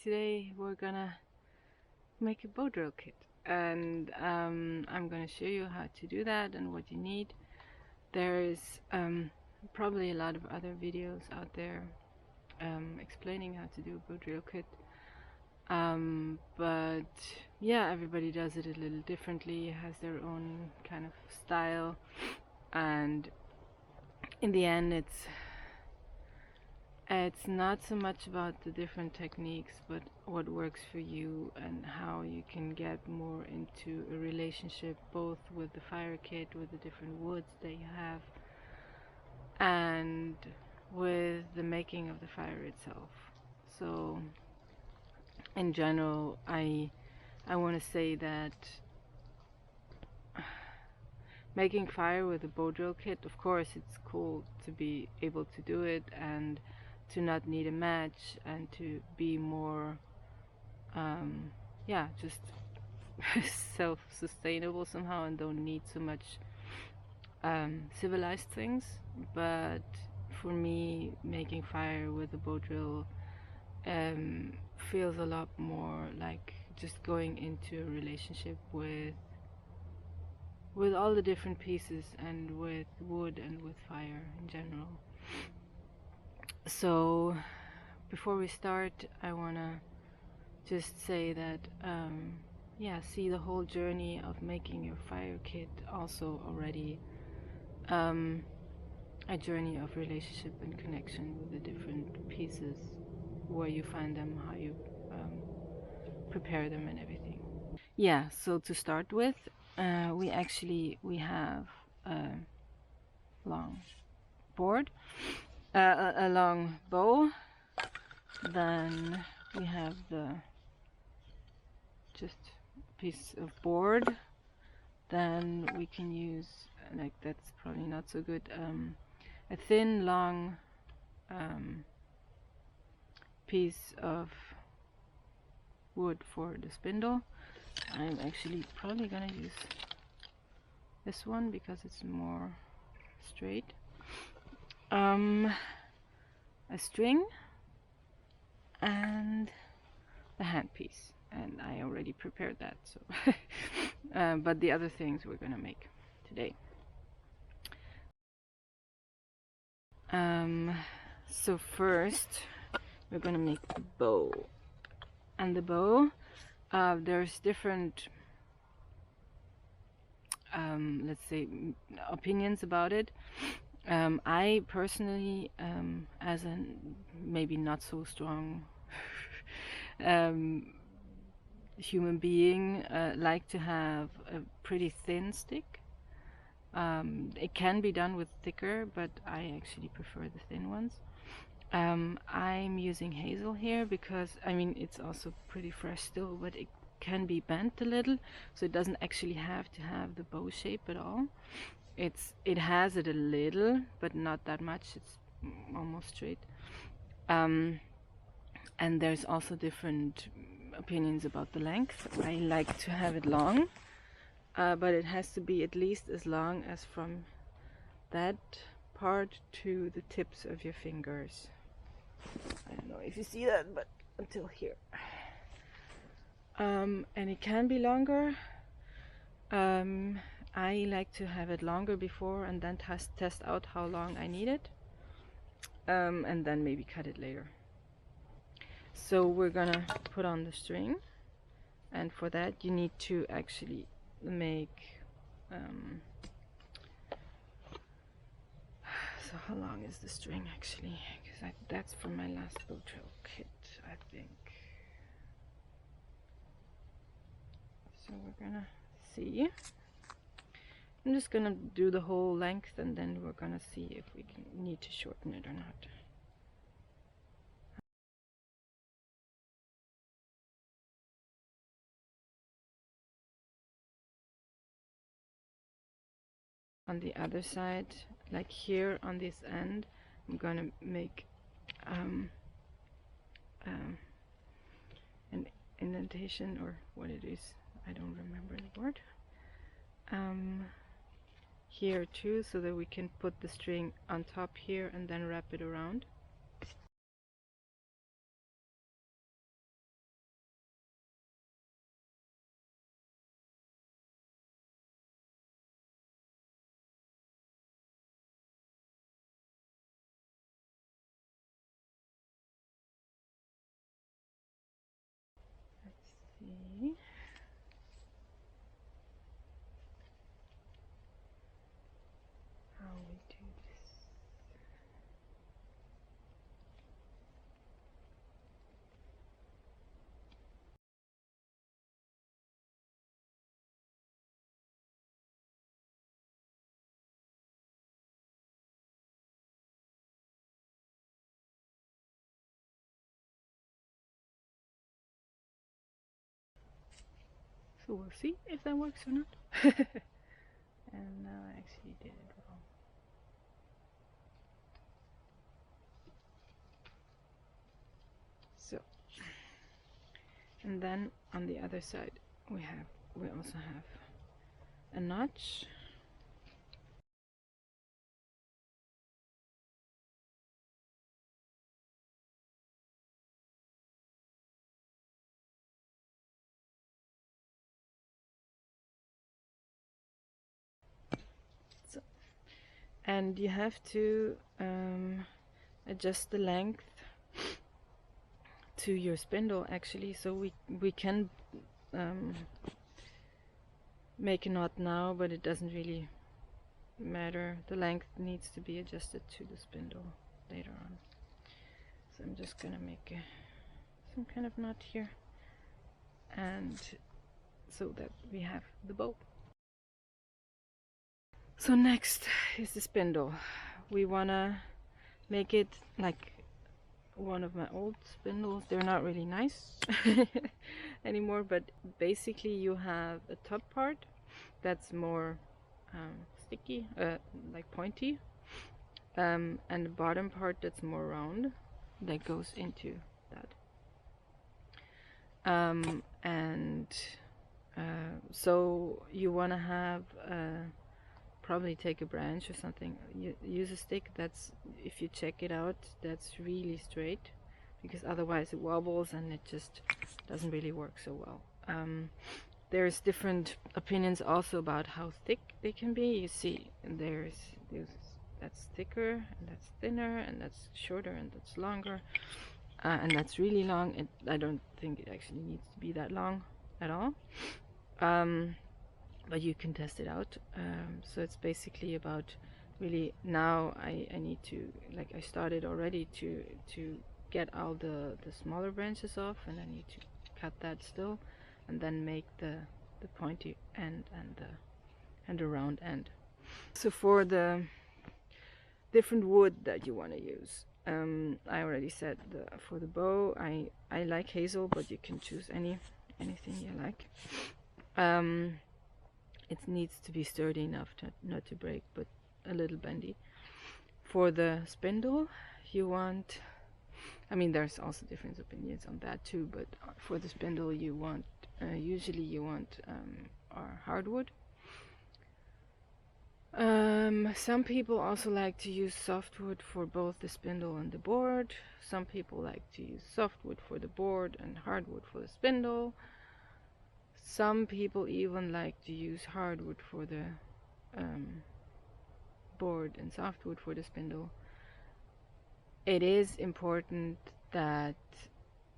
today we're gonna make a bow drill kit, and I'm gonna show you how to do that and what you need. There's probably a lot of other videos out there explaining how to do a bow drill kit, but yeah, everybody does it a little differently, has their own kind of style, and in the end it's not so much about the different techniques, but what works for you and how you can get more into a relationship both with the fire kit, with the different woods that you have, and with the making of the fire itself. So in general, I want to say that making fire with a bow drill kit, of course it's cool to be able to do it and to not need a match and to be more yeah, just self-sustainable somehow and don't need so much civilized things. But for me, making fire with a bow drill feels a lot more like just going into a relationship with all the different pieces and with wood and with fire in general. So before we start, I want to just say that yeah, see the whole journey of making your fire kit also already a journey of relationship and connection with the different pieces, where you find them, how you prepare them and everything. Yeah, so to start with, we have a long board, a long bow. Then we have the just piece of board. Then we can use, like, that's probably not so good, a thin long piece of wood for the spindle. I'm actually probably gonna use this one because it's more straight. A string and the handpiece, and I already prepared that, so but the other things we're gonna make today. So first we're gonna make the bow, and the bow, there's different let's say opinions about it. I personally, as a maybe not so strong human being, like to have a pretty thin stick. It can be done with thicker, but I actually prefer the thin ones. I'm using hazel here because, I mean, it's also pretty fresh still, but it can be bent a little, so it doesn't actually have to have the bow shape at all. It has it a little, but not that much. It's almost straight. And there's also different opinions about the length. I like to have it long, but it has to be at least as long as from that part to the tips of your fingers. I don't know if you see that, but until here. And it can be longer. I like to have it longer before and then test out how long I need it, and then maybe cut it later. So we're gonna put on the string, and for that you need to actually make so how long is the string actually? Because that's from my last bow drill kit, I think. So we're gonna see. I'm just gonna do the whole length, and then we're gonna see if we need to shorten it or not. On the other side, like here on this end, I'm gonna make an indentation, or what it is, I don't remember the word, here too, so that we can put the string on top here and then wrap it around. So we'll see if that works or not. And now I actually did it wrong. So, and then on the other side we also have a notch. So, and you have to adjust the length to your spindle actually, so we can make a knot now, but it doesn't really matter. The length needs to be adjusted to the spindle later on. So I'm just gonna make some kind of knot here, and so that we have the bow. So next is the spindle. We wanna make it like one of my old spindles. They're not really nice anymore, but basically you have a top part that's more sticky, like pointy, and the bottom part that's more round, that goes into that. And so you want to have probably take a branch or something. Use a stick that's, if you check it out, that's really straight, because otherwise it wobbles and it just doesn't really work so well. There's different opinions also about how thick they can be. You see, there's that's thicker, and that's thinner, and that's shorter, and that's longer, and that's really long. I don't think it actually needs to be that long at all. But you can test it out. So it's basically about, really, now I need to, like, I started already to get all the smaller branches off, and I need to cut that still, and then make the pointy end and the round end. So for the different wood that you want to use, I already said for the bow I like hazel, but you can choose anything you like. It needs to be sturdy enough not to break, but a little bendy. For the spindle, you want, I mean, there's also different opinions on that too, but for the spindle you want, usually you want hardwood. Some people also like to use softwood for both the spindle and the board. Some people like to use softwood for the board and hardwood for the spindle. Some people even like to use hardwood for the board and softwood for the spindle. It is important that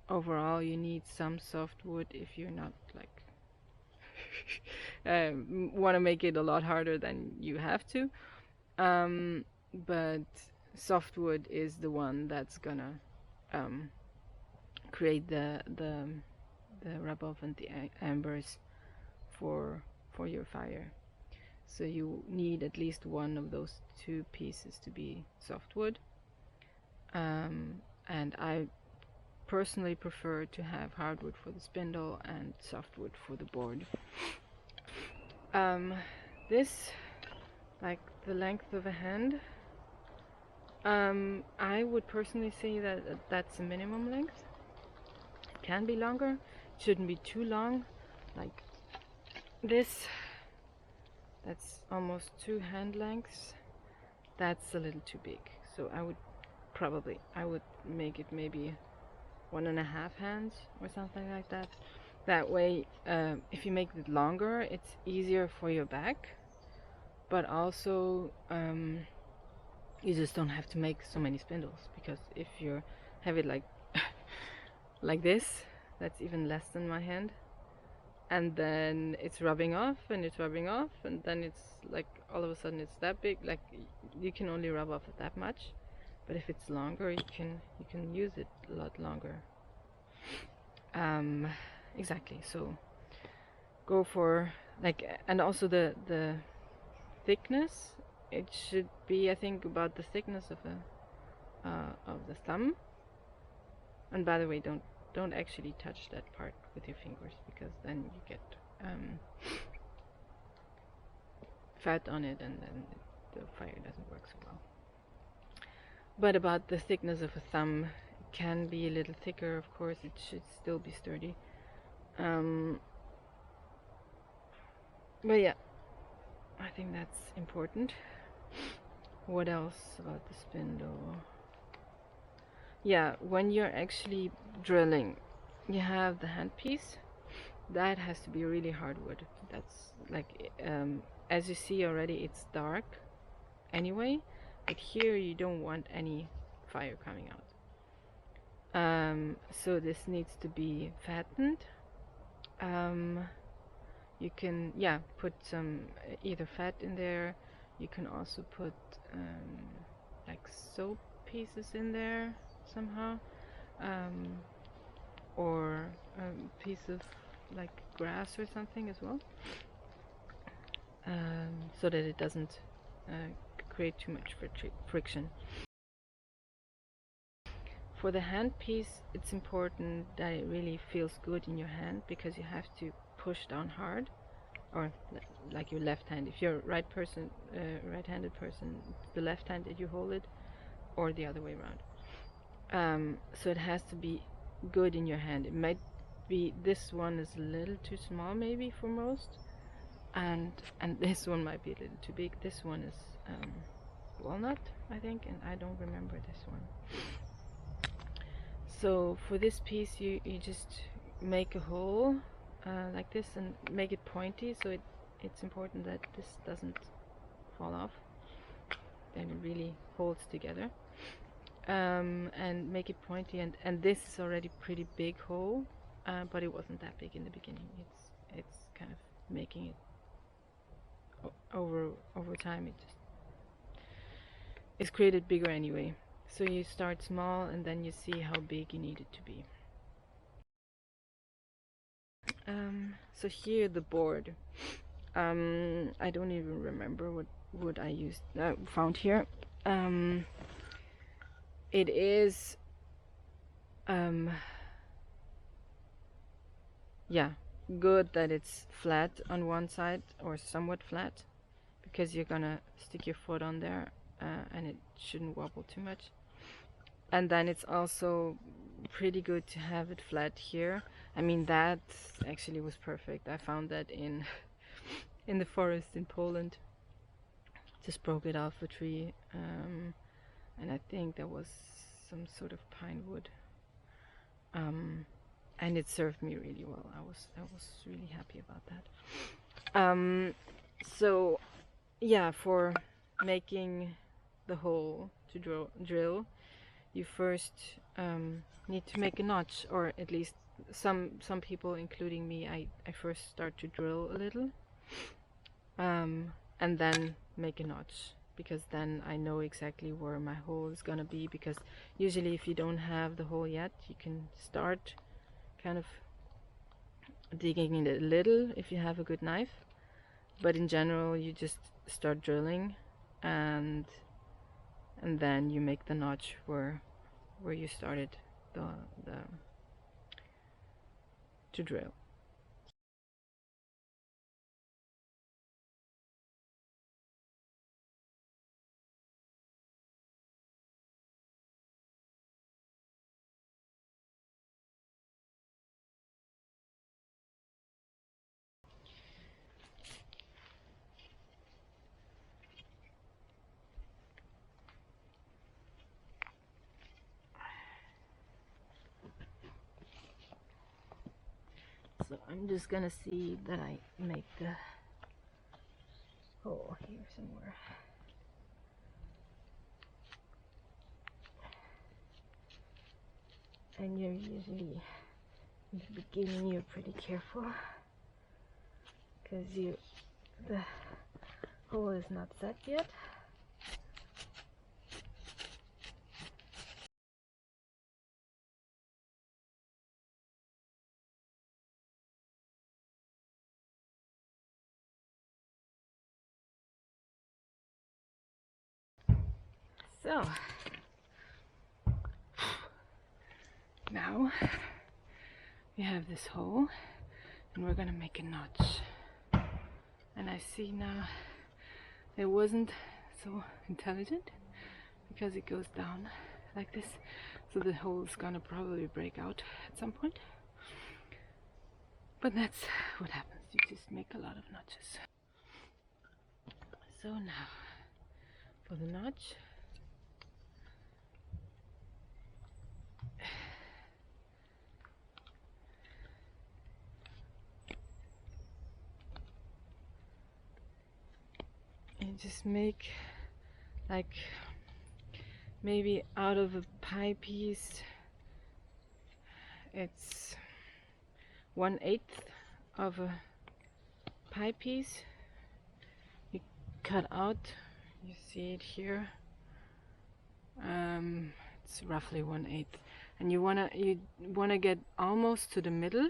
overall you need some softwood if you're not like want to make it a lot harder than you have to. But softwood is the one that's gonna create the rub-off and the embers for your fire. So you need at least one of those two pieces to be softwood. And I personally prefer to have hardwood for the spindle and softwood for the board. This, like the length of a hand, I would personally say that that's a minimum length. It can be longer, it shouldn't be too long. Like this, that's almost 2 hand lengths. That's a little too big, so I would make it maybe 1.5 hands or something like that. That way, if you make it longer, it's easier for your back, but also you just don't have to make so many spindles, because if you have it like like this, that's even less than my hand, and then it's rubbing off and it's rubbing off, and then it's like all of a sudden it's that big. Like, you can only rub off that much, but if it's longer, you can use it a lot longer. Exactly. So go for, like, and also the thickness. It should be, I think, about the thickness of the thumb. And by the way, don't actually touch that part with your fingers, because then you get fat on it, and then the fire doesn't work so well. But about the thickness of a thumb, it can be a little thicker, of course. It should still be sturdy. But yeah, I think that's important. What else about the spindle? Yeah, when you're actually drilling, you have the handpiece. That has to be really hardwood. That's like, as you see already, it's dark anyway. But here you don't want any fire coming out. So this needs to be fattened. You can, yeah, put some either fat in there. You can also put like soap pieces in there somehow, or a piece of like grass or something as well, so that it doesn't create too much friction. For the handpiece, it's important that it really feels good in your hand, because you have to push down hard, or like your left hand. If you're right-handed person, it's the left hand that you hold it, or the other way around. So it has to be good in your hand. It might be this one is a little too small maybe for most, and this one might be a little too big. This one is walnut, I think, and I don't remember this one. So for this piece, you just make a hole like this and make it pointy, so it's important that this doesn't fall off, and it really holds together. And make it pointy, and this is already pretty big hole, but it wasn't that big in the beginning. It's kind of making it over time. It just is created bigger anyway. So you start small, and then you see how big you need it to be. So here the board. I don't even remember what wood I used found here. It is yeah, good that it's flat on one side, or somewhat flat, because you're gonna stick your foot on there, and it shouldn't wobble too much. And then it's also pretty good to have it flat here. I mean, that actually was perfect. I found that in the forest in Poland. Just broke it off a tree, and I think that was some sort of pine wood. And it served me really well. I was really happy about that. So yeah, for making the hole to drill, you first need to make a notch, or at least some people, including me, I first start to drill a little, and then make a notch, because then I know exactly where my hole is gonna be. Because usually if you don't have the hole yet, you can start kind of digging in it a little if you have a good knife, but in general you just start drilling, and then you make the notch where you started to drill. So I'm just gonna see that I make the hole here somewhere. And you're usually, in the beginning, you're pretty careful, because the hole is not set yet. So now we have this hole. and we're gonna make a notch. And I see now it wasn't so intelligent because it goes down like this, so the hole is gonna probably break out at some point. But that's what happens, you just make a lot of notches. So now for the notch, you just make like maybe out of a pie piece, it's 1/8 of a pie piece. You cut out, you see it here, it's roughly 1/8, and you wanna get almost to the middle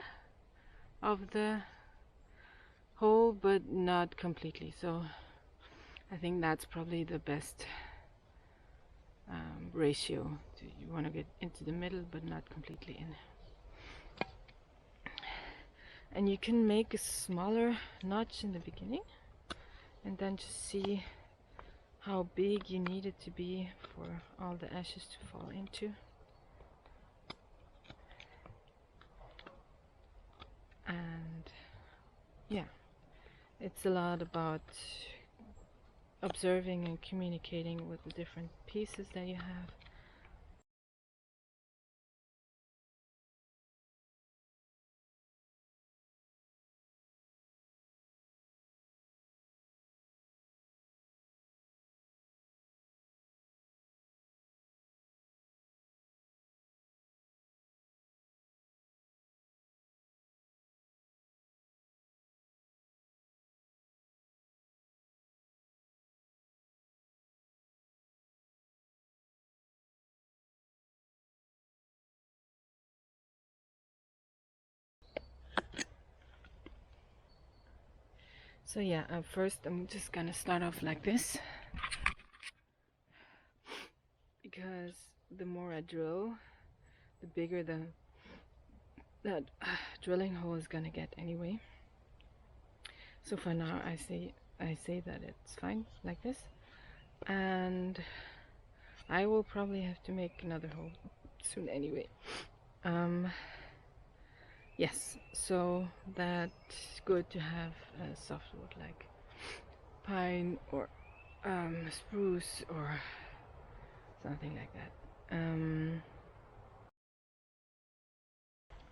of the hole, but not completely. So I think that's probably the best ratio. You want to get into the middle but not completely in. And you can make a smaller notch in the beginning and then just see how big you need it to be for all the ashes to fall into. And yeah, it's a lot about observing and communicating with the different pieces that you have. So yeah, first I'm just gonna start off like this, because the more I drill, the bigger that drilling hole is gonna get anyway. So for now I say that it's fine like this, and I will probably have to make another hole soon anyway. Yes, so that's good to have a softwood like pine or spruce or something like that.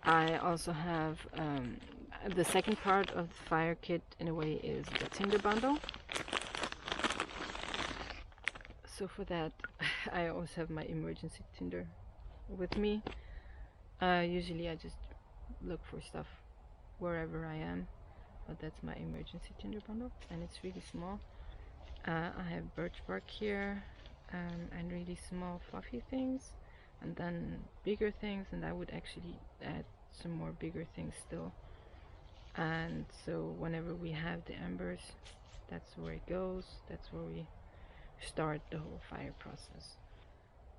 I also have the second part of the fire kit in a way is the tinder bundle. So for that I always have my emergency tinder with me. Usually I just look for stuff wherever I am, but that's my emergency tinder bundle, and it's really small. I have birch bark here, and really small fluffy things, and then bigger things, and I would actually add some more bigger things still. And so whenever we have the embers, that's where it goes, that's where we start the whole fire process.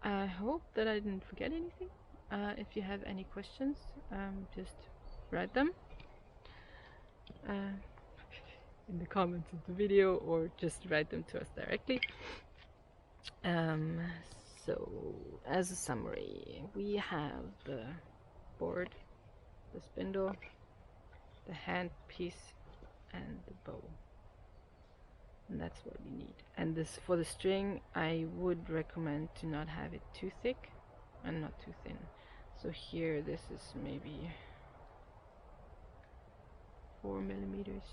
I hope that I didn't forget anything. If you have any questions, just write them in the comments of the video, or just write them to us directly. So as a summary, we have the board, the spindle, the hand piece, and the bow, and that's what we need. And this, for the string, I would recommend to not have it too thick and not too thin. So here this is maybe 4 millimeters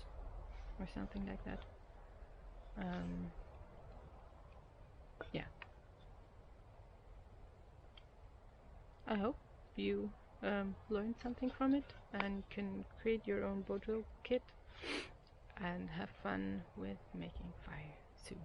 or something like that. Yeah, I hope you learned something from it and can create your own bowdrill kit and have fun with making fire soon.